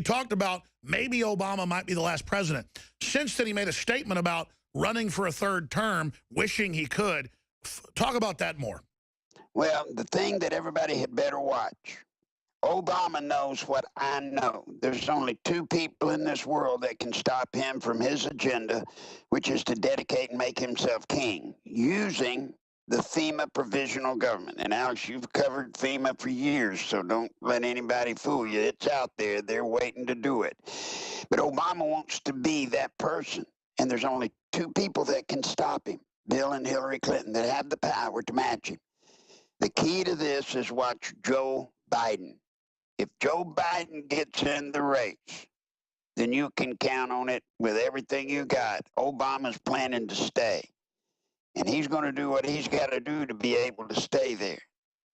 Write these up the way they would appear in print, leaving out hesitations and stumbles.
talked about maybe Obama might be the last president. Since then, he made a statement about running for a third term, wishing he could. Talk about that more. Well, the thing that everybody had better watch, Obama knows what I know. There's only two people in this world that can stop him from his agenda, which is to dedicate and make himself king, using the FEMA provisional government. And Alex, you've covered FEMA for years, so don't let anybody fool you. It's out there. They're waiting to do it. But Obama wants to be that person. And there's only two people that can stop him, Bill and Hillary Clinton, that have the power to match him. The key to this is watch Joe Biden. If Joe Biden gets in the race, then you can count on it with everything you got. Obama's planning to stay. And he's going to do what he's got to do to be able to stay there.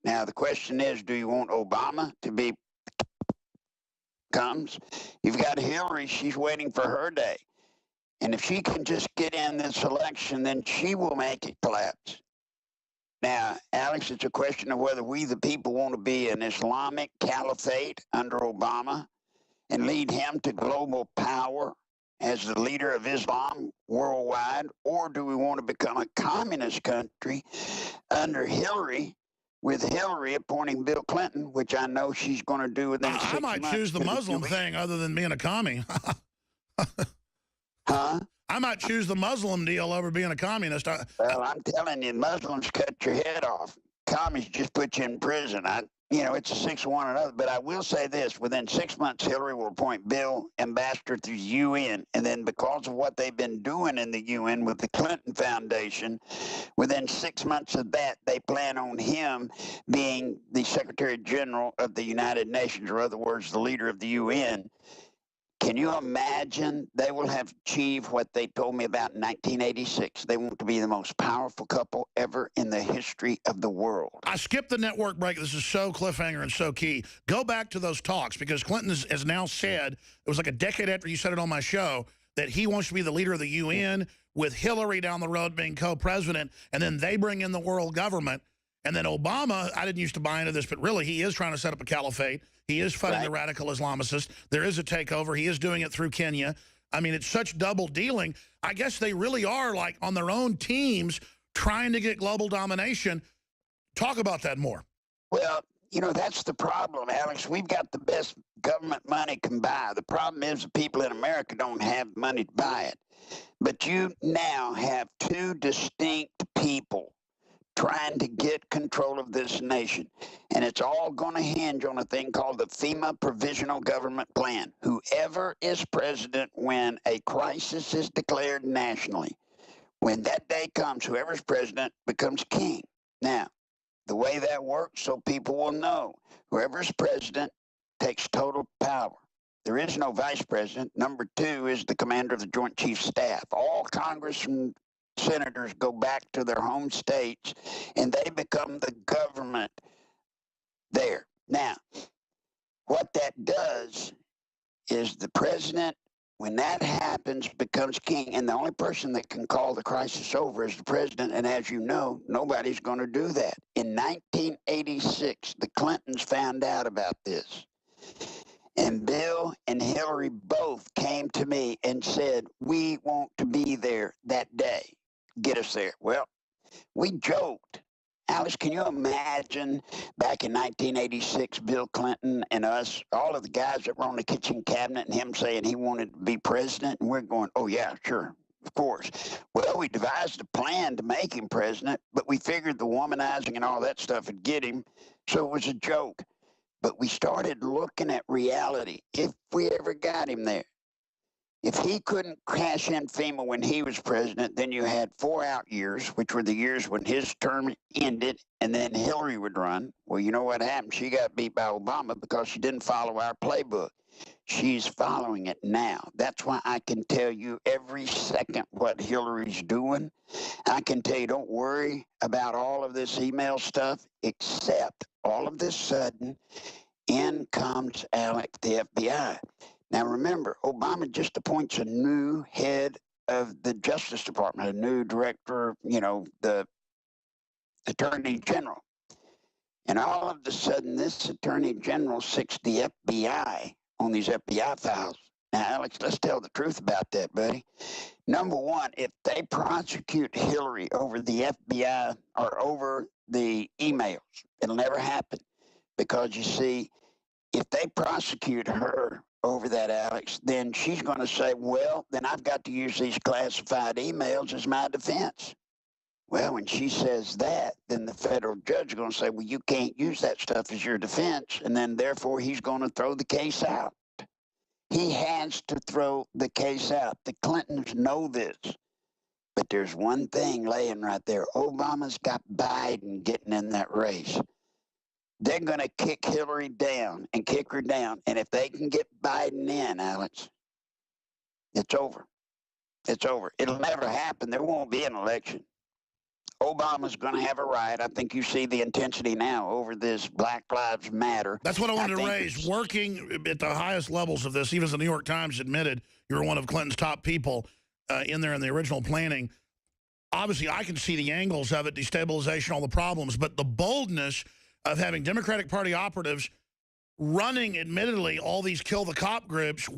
Now, the question is, do you want Obama to be comes? You've got Hillary. She's waiting for her day. And if she can just get in this election, then she will make it collapse. Now, Alex, it's a question of whether we, the people, want to be an Islamic caliphate under Obama and lead him to global power as the leader of Islam worldwide, or do we want to become a communist country under Hillary, with Hillary appointing Bill Clinton, which I know she's going to do within 6 months. I might choose the Muslim thing other than being a commie. Huh? I might choose the Muslim deal over being a communist. Well, I'm telling you, Muslims cut your head off. Commies just put you in prison. It's a 6-1 or another. But I will say this: within 6 months, Hillary will appoint Bill ambassador to the UN, and then because of what they've been doing in the UN with the Clinton Foundation, within 6 months of that, they plan on him being the Secretary General of the United Nations, or in other words, the leader of the UN. Can you imagine? They will have achieved what they told me about in 1986. They want to be the most powerful couple ever in the history of the world. I skipped the network break. This is so cliffhanger and so key. Go back to those talks, because Clinton has now said, it was like a decade after you said it on my show, that he wants to be the leader of the UN, with Hillary down the road being co-president, and then they bring in the world government. And then Obama, I didn't used to buy into this, but really he is trying to set up a caliphate. He is fighting the radical Islamicists. There is a takeover. He is doing it through Kenya. I mean, it's such double dealing. I guess they really are like on their own teams trying to get global domination. Talk about that more. Well, that's the problem, Alex. We've got the best government money can buy. The problem is the people in America don't have money to buy it. But you now have two distinct people trying to get control of this nation. And it's all going to hinge on a thing called the FEMA Provisional Government Plan. Whoever is president when a crisis is declared nationally, when that day comes, whoever's president becomes king. Now, the way that works, so people will know, whoever's president takes total power. There is no vice president. Number two is the commander of the Joint Chiefs Staff. All Congress and senators go back to their home states, and they become the government there. Now, what that does is the president, when that happens, becomes king, and the only person that can call the crisis over is the president, and as you know, nobody's going to do that. In 1986, the Clintons found out about this, and Bill and Hillary both came to me and said, we want to be there that day. Get us there. Well, we joked. Alice, can you imagine back in 1986, Bill Clinton and us, all of the guys that were on the kitchen cabinet, and him saying he wanted to be president, and we're going, oh, yeah, sure, of course. Well, we devised a plan to make him president, but we figured the womanizing and all that stuff would get him, so it was a joke. But we started looking at reality, if we ever got him there. If he couldn't cash in FEMA when he was president, then you had 4 out years, which were the years when his term ended, and then Hillary would run. Well, you know what happened? She got beat by Obama because she didn't follow our playbook. She's following it now. That's why I can tell you every second what Hillary's doing. I can tell you, don't worry about all of this email stuff, except all of this sudden, in comes Alec, the FBI. Now, remember, Obama just appoints a new head of the Justice Department, a new director, the Attorney General. And all of a sudden, this Attorney General sticks the FBI on these FBI files. Now, Alex, let's tell the truth about that, buddy. Number one, if they prosecute Hillary over the FBI or over the emails, it'll never happen. Because you see, if they prosecute her over that, Alex, then she's going to say, well, then I've got to use these classified emails as my defense. Well, when she says that, then the federal judge is going to say, well, you can't use that stuff as your defense, and then therefore he's going to throw the case out. He has to throw the case out. The Clintons know this. But there's one thing laying right there. Obama's got Biden getting in that race. They're going to kick Hillary down and kick her down. And if they can get Biden in, Alex, it's over. It's over. It'll never happen. There won't be an election. Obama's going to have a riot. I think you see the intensity now over this Black Lives Matter. That's what I wanted to raise. Working at the highest levels of this, even as the New York Times admitted, you were one of Clinton's top people in there in the original planning. Obviously, I can see the angles of it, destabilization, all the problems, but the boldness of having Democratic Party operatives running, admittedly, all these kill the cop groups,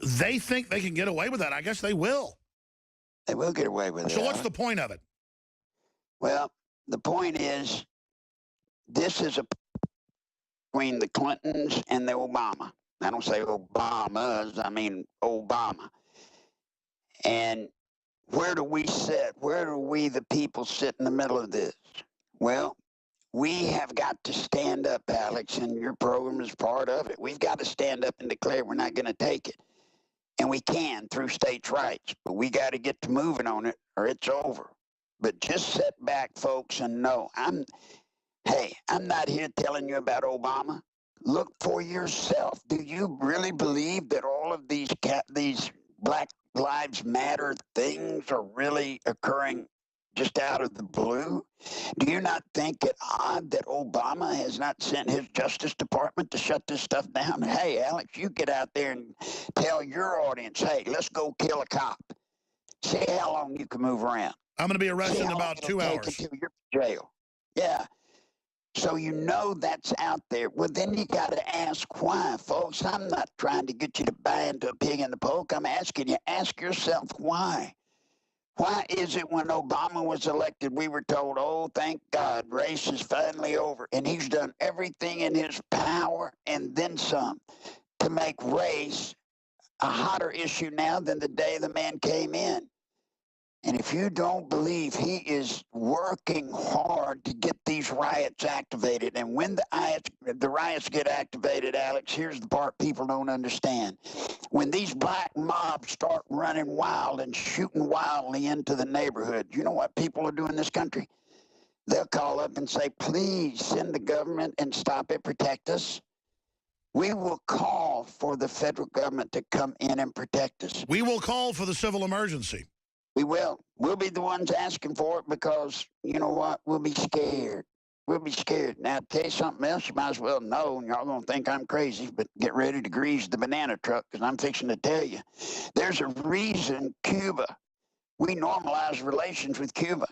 they think they can get away with that. I guess they will. They will get away with it. So what's the point of it? Well, the point is, this is between the Clintons and the Obama. I don't say Obamas, I mean Obama. And where do we sit? Where do we, the people, sit in the middle of this? Well, we have got to stand up, Alex, and your program is part of it. We've got to stand up and declare we're not going to take it. And we can through states' rights, but we got to get to moving on it or it's over. But just sit back, folks, and know, I'm not here telling you about Obama. Look for yourself. Do you really believe that all of these Black Lives Matter things are really occurring just out of the blue? Do you not think it odd that Obama has not sent his Justice Department to shut this stuff down? Hey, Alex, you get out there and tell your audience, hey, let's go kill a cop. See how long you can move around. I'm going to be arrested in about 2 hours. Until you're in jail. Yeah. So you know that's out there. Well, then you got to ask why, folks. I'm not trying to get you to buy into a pig in the poke. I'm asking you, ask yourself why. Why is it when Obama was elected, we were told, oh, thank God, race is finally over. And he's done everything in his power and then some to make race a hotter issue now than the day the man came in. And if you don't believe he is working hard to get these riots activated, and when the riots get activated, Alex, here's the part people don't understand. When these black mobs start running wild and shooting wildly into the neighborhood, you know what people will do in this country? They'll call up and say, please send the government and stop it, protect us. We will call for the federal government to come in and protect us. We will call for the civil emergency. We will. We'll be the ones asking for it because, you know what, we'll be scared. We'll be scared. Now, to tell you something else, you might as well know, and y'all going to think I'm crazy, but get ready to grease the banana truck because I'm fixing to tell you. There's a reason Cuba, we normalize relations with Cuba.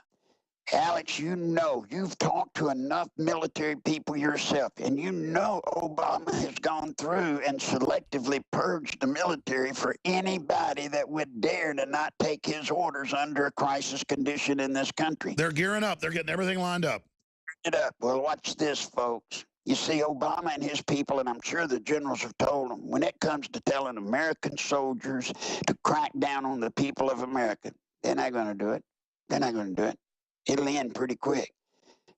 Alex, you know, you've talked to enough military people yourself, and you know Obama has gone through and selectively purged the military for anybody that would dare to not take his orders under a crisis condition in this country. They're gearing up. They're getting everything lined up. Well, watch this, folks. You see, Obama and his people, and I'm sure the generals have told them, when it comes to telling American soldiers to crack down on the people of America, they're not going to do it. They're not going to do it. It'll end pretty quick.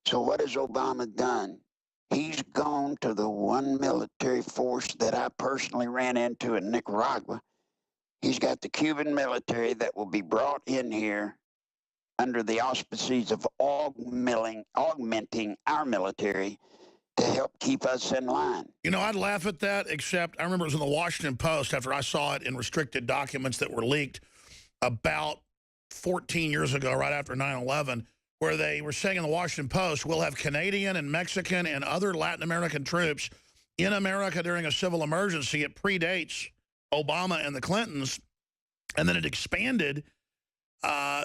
So what has Obama done? He's gone to the one military force that I personally ran into in Nicaragua. He's got the Cuban military that will be brought in here under the auspices of augmenting our military to help keep us in line. You know, I'd laugh at that, except I remember it was in the Washington Post after I saw it in restricted documents that were leaked about 14 years ago, right after 9/11, where they were saying in the Washington Post, we'll have Canadian and Mexican and other Latin American troops in America during a civil emergency. It predates Obama and the Clintons, and then it expanded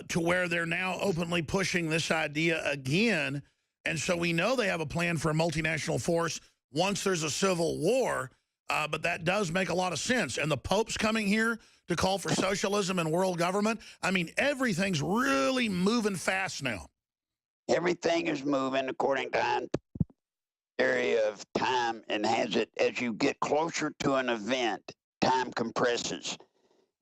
to where they're now openly pushing this idea again. And so we know they have a plan for a multinational force once there's a civil war. but that does make a lot of sense. And the Pope's coming here to call for socialism and world government. I mean, everything's really moving fast now. Everything is moving according to an area of time, and as you get closer to an event, time compresses.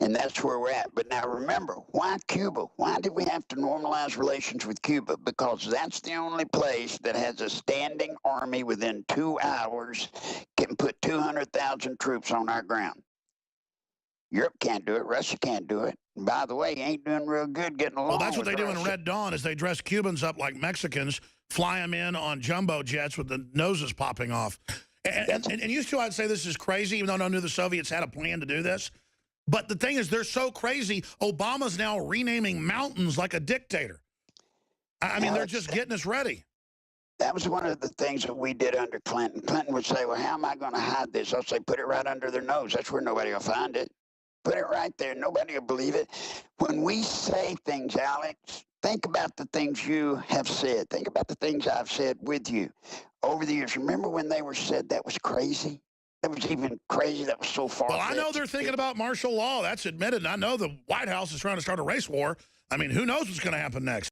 And that's where we're at. But now remember, why Cuba? Why did we have to normalize relations with Cuba? Because that's the only place that has a standing army within 2 hours, can put 200,000 troops on our ground. Europe can't do it. Russia can't do it. And by the way, you ain't doing real good getting along. Well, that's what with they do Russia. in Red Dawn, is they dress Cubans up like Mexicans, fly them in on jumbo jets with the noses popping off. And used to, I'd say this is crazy, even though I knew the Soviets had a plan to do this. But the thing is, they're so crazy, Obama's now renaming mountains like a dictator. I mean, they're just getting us ready. That was one of the things that we did under Clinton. Clinton would say, well, how am I going to hide this? I'll say, put it right under their nose. That's where nobody will find it. Put it right there. Nobody will believe it. When we say things, Alex, think about the things you have said. Think about the things I've said with you over the years. Remember when they were said that was crazy? That was even crazy. That was so far. Well, I know they're thinking about martial law. That's admitted. And I know the White House is trying to start a race war. I mean, who knows what's going to happen next?